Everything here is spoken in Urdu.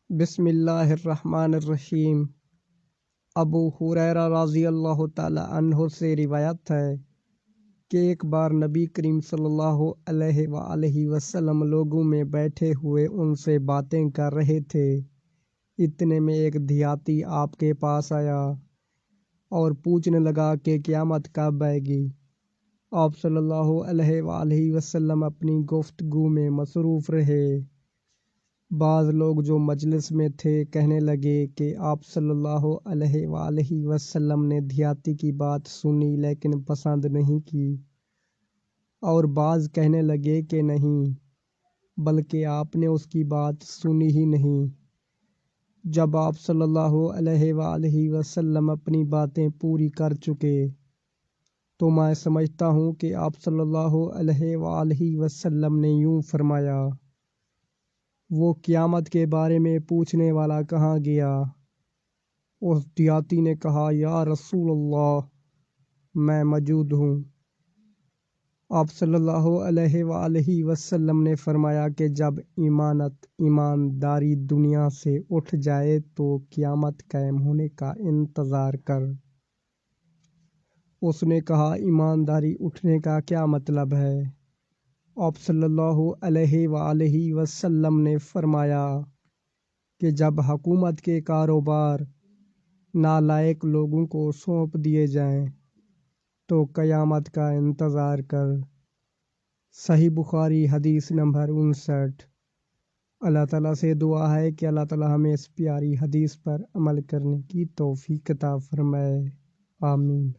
بسم اللہ الرحمن الرحیم۔ ابو ہریرہ رضی اللہ تعالی عنہ سے روایت ہے کہ ایک بار نبی کریم صلی اللہ علیہ وآلہ وسلم لوگوں میں بیٹھے ہوئے ان سے باتیں کر رہے تھے۔ اتنے میں ایک دیہاتی آپ کے پاس آیا اور پوچھنے لگا کہ قیامت کب آئے گی۔ آپ صلی اللہ علیہ وآلہ وسلم اپنی گفتگو میں مصروف رہے۔ بعض لوگ جو مجلس میں تھے کہنے لگے کہ آپ صلی اللہ علیہ وآلہ وسلم نے دیہاتی کی بات سنی لیکن پسند نہیں کی، اور بعض کہنے لگے کہ نہیں، بلکہ آپ نے اس کی بات سنی ہی نہیں۔ جب آپ صلی اللہ علیہ وآلہ وسلم اپنی باتیں پوری کر چکے تو میں سمجھتا ہوں کہ آپ صلی اللہ علیہ وآلہ وسلم نے یوں فرمایا، وہ قیامت کے بارے میں پوچھنے والا کہاں گیا؟ اس دیہاتی نے کہا، یا رسول اللہ، میں موجود ہوں۔ آپ صلی اللہ علیہ وآلہ وسلم نے فرمایا کہ جب ایمانداری دنیا سے اٹھ جائے تو قیامت قائم ہونے کا انتظار کر۔ اس نے کہا، ایمانداری اٹھنے کا کیا مطلب ہے؟ آپ صلی اللہ علیہ وآلہ وسلم نے فرمایا کہ جب حکومت کے کاروبار نالائق لوگوں کو سونپ دیے جائیں تو قیامت کا انتظار کر۔ صحیح بخاری حدیث نمبر 59۔ اللہ تعالیٰ سے دعا ہے کہ اللہ تعالیٰ ہمیں اس پیاری حدیث پر عمل کرنے کی توفیق عطا فرمائے۔ آمین۔